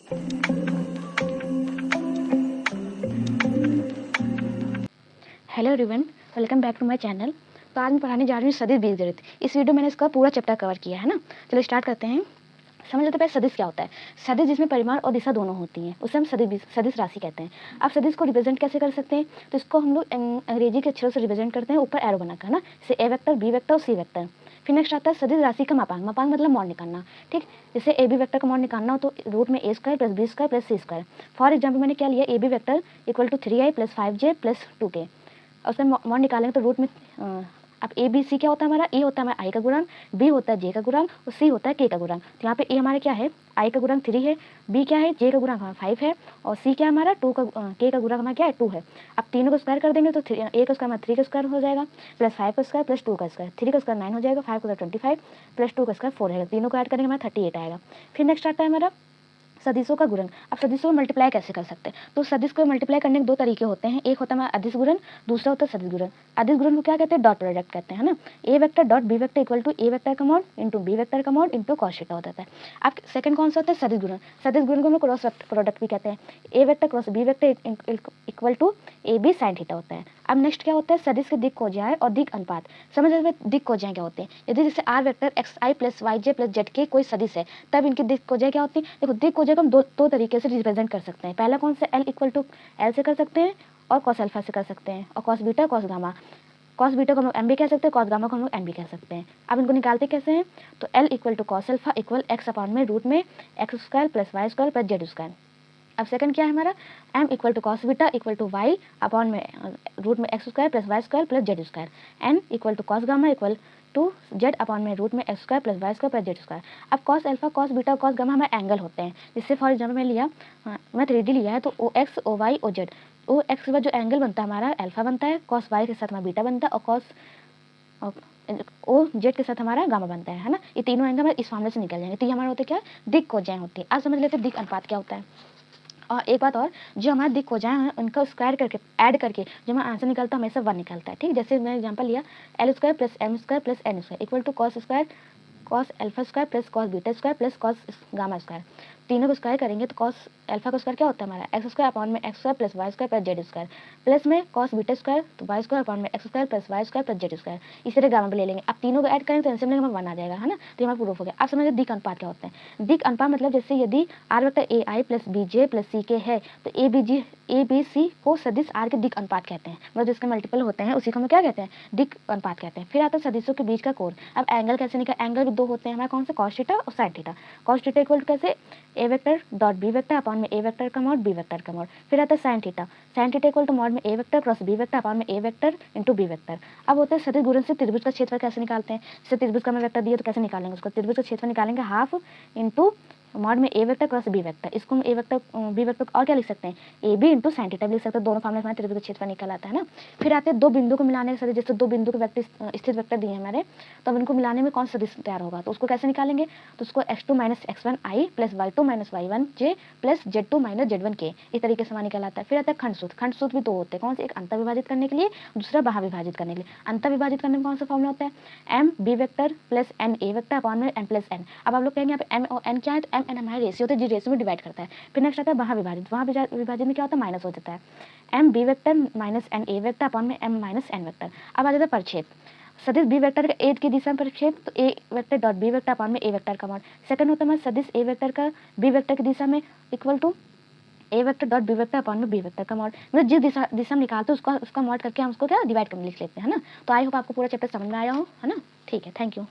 Hello everyone, welcome back to my channel. तो आज मैं पढ़ाने जा रही हूँ सदिश बीजगणित। इस वीडियो में मैंने इसका पूरा चैप्टर कवर किया है ना। चलो स्टार्ट करते हैं। समझ लेते हैं सदिश क्या होता है। सदिश जिसमें परिमाण और दिशा दोनों होती हैं उसे हम सदिश राशि कहते हैं। अब सदिश को रिप्रेजेंट कैसे कर सकते हैं, तो इसको हम लोग अंग्रेजी के अक्षरों से रिप्रेजेंट करते हैं, ऊपर एरो बनाकर, है ना। जैसे ए वेक्टर, बी वेक्टर और सी वेक्टर। फिर नेक्स्ट आता है सदिश राशि का मापांक। मापांक मतलब मॉड निकालना, ठीक। जैसे ए बी वेक्टर का मॉड निकालना हो तो रूट में a square plus b square plus c square. For example मैंने क्या लिया, a b vector equal to 3i plus 5j plus 2k। और उसमें मॉड निकालेंगे तो रूट में अब ए बी सी क्या होता है हमारा, ए होता है हमारा आई का गुणांक, बी होता है जे का गुणांक और सी होता है के का गुणांक। तो यहाँ पे ए हमारे क्या है, आई का गुणांक 3 है, बी क्या है, जे का गुणांक हमारा 5 है और सी क्या है हमारा के का गुणांक हमारा क्या है 2 है। अब तीनों को स्क्वायर कर देंगे तो ए का स्क्वायर हमारा 3 का स्क्वायर हो जाएगा प्लस 5 का स्क्वायर प्लस 2 का स्क्वायर। 3 का स्क्वायर 9 हो जाएगा, 5 का स्क्वायर 25 प्लस 2 का स्क्वायर 4 आएगा। तीनों को ऐड करेंगे हमारा 38 आएगा। फिर नेक्स्ट आता है हमारा सदिशों का गुणन। अब सदिशों को मल्टीप्लाई कैसे कर सकते हैं, तो सदिश को मल्टीप्लाई करने के दो तरीके होते हैं। एक होता है हमारा अदिश गुणन, दूसरा होता है सदिश गुणन। अदिश गुणन को क्या कहते हैं, डॉट प्रोडक्ट कहते हैं, है ना। A vector dot b vector equal to a vector का मॉड इंटू बी वेक्टर का मॉड इंटू कॉस थीटा होता है। अब सेकंड कौन सा होता है, सदिश गुणन। सदिश गुणन को हम क्रॉस प्रोडक्ट भी कहते हैं। A vector cross b vector equal to a b sine theta होता है। अब नेक्स्ट क्या होता है, सदिश के दिक् कोज्याएं और दिक् अनुपात। समझ में दिक् कोज्याएं क्या होते हैं, यदि जैसे r vector x i plus y j plus z k कोई सदिश है तब इनकी दिक् कोज्याएं क्या होती है। देखो दिक् कोज्याएं को हम दो तरीके से रिप्रेजेंट कर सकते हैं। पहला कौन सा, एल इक्वल टू एल से कर सकते हैं और कॉस अल्फा से कर सकते हैं, और cos beta cos gamma. Cos beta को हम लोग एम भी कह सकते हैं, कॉस गामा को हम लोग एम भी कह सकते हैं। अब इनको निकालते कैसे हैं, तो l equal to cos alpha equal x upon में रूट में x square plus y square plus z square. अब सेकंड क्या है हमारा, m equal to cos beta equal to y upon में रूट में x square plus y square plus z square. n equal to cos gamma equal to z upon में root में x square plus y square plus z square. अब cos alpha cos beta cos gamma हमारे angle होते हैं। जिससे for example मैं लिया, मैं 3D लिया है तो O x O y O z. O x के बाद जो एंगल बनता है हमारा अल्फा बनता है, कॉस वाई के साथ हमारा बीटा बनता है और कॉस ओ जेड के साथ हमारा गामा बनता है ना। ये तीनों एंगल इस फॉर्मूले से निकल जाएंगे। तो ये हमारा होता है क्या, दिक् कोज्याएं होती है। आज समझ लेते हैं दिक् अनुपात क्या होता है। और एक बात और, जो हमारा दिक् कोज्याएं हैं उनका स्क्वायर करके ऐड करके जो हमारा आंसर निकलता है हमेशा 1 निकलता है, ठीक। जैसे मैं एग्जांपल लिया, l square plus m square plus n square equal to cos square cos alpha square plus cos beta square plus cos gamma square. तीनों को स्क्वायर करेंगे तो कॉस अल्फा का स्क्वायर क्या होता है हमारा, एक्स स्क्वायर अपॉन में x square plus y square plus z square plus में कॉस बीटा स्क्वायर तो वाई स्क्वायर अपॉन में x square plus y square plus z square. इसी तरह गामा भी ले लेंगे। अब तीनों को ऐड करेंगे तो आंसर में 1 आ जाएगा, है ना। तो हमारा प्रूफ हो गया। अब समझिए दिक् अनुपात क्या होता है। दिक् अनुपात मतलब जैसे यदि r vector a i plus b j plus c k है तो ए बी सी को सदिश आर के दिक् अनुपात कहते हैं। मतलब जिसके मल्टीपल होते हैं उसी को हम क्या कहते हैं, दिक् अनुपात कहते हैं। फिर आता है सदिशों के बीच का कोण। अब एंगल कैसे निकल, एंगल भी दो होते हैं हमारे, कौन से, कॉस थीटा और sine theta. Cos theta equal to कैसे, a vector dot b vector upon में ए वेक्टर का मॉड बी वेक्टर का मॉड। फिर आता है sine theta. Sine theta equal to mod में a vector cross b vector upon में a vector into b vector. अब होता है सदिश गुणन से त्रिभुज का क्षेत्रफल कैसे निकालते हैं। जैसे त्रिभुज का मैं वेक्टर दिया तो कैसे निकालेंगे उसको, त्रिभुज का क्षेत्रफल निकालेंगे हाफ इंटू मॉड में a vector cross b vector. इसको हम ए वेक्टर बी वेक्टर और क्या लिख सकते हैं, a b into sine theta लिख सकते हैं। दोनों फॉर्मूले हमारे त्रिभुज का क्षेत्रफल निकल आता है ना। फिर आते हैं दो बिंदु को मिलाने के, जैसे दो बिंदु के वेक्टर स्थित वेक्टर दिए हमारे, तो अब इनको मिलाने में कौन सा सदिश तैयार होगा, तो उसको कैसे निकालेंगे, तो उसको x2 minus x1 i plus y2 minus y1 j plus z2 minus z1 k इस तरीके से हमारा निकल आता है। फिर आता है खंड सूत्र। खंड सूत्र भी दो होते हैं, कौन से, एक अंतर विभाजित करने के लिए, दूसरा बाह्य विभाजित करने के लिए। अंतर विभाजित करने में कौन सा फॉर्मूला होता है, m b vector plus n a vector upon में n प्लस n। अब आप लोग कहेंगे यहाँ पे m और n क्या है, तो m n हमारे रेशियो होते हैं, रेशियो में डिवाइड करता है। फिर नेक्स्ट आता है बाह्य विभाजित। बाह्य विभाजित में क्या होता है, माइनस हो जाता है, m b vector minus n a vector upon में m माइनस n वेक्टर। अब आ जाता है परिक्षेप। सदिश बी वेक्टर का ए की दिशा में परिक्षेप, तो a vector dot b vector upon में ए वेक्टर का मॉड। सेकंड होता है सदिश ए वेक्टर का बी वेक्टर की दिशा में equal to a vector dot b vector upon में बी वेक्टर का मॉड। मतलब जिस दिशा में निकालते हैं उसका मॉड करके हम उसको क्या डिवाइड कर लिख लेते हैं, है ना। तो आई होप आपको पूरा चैप्टर समझ में आया हो, है ना। ठीक है, थैंक यू।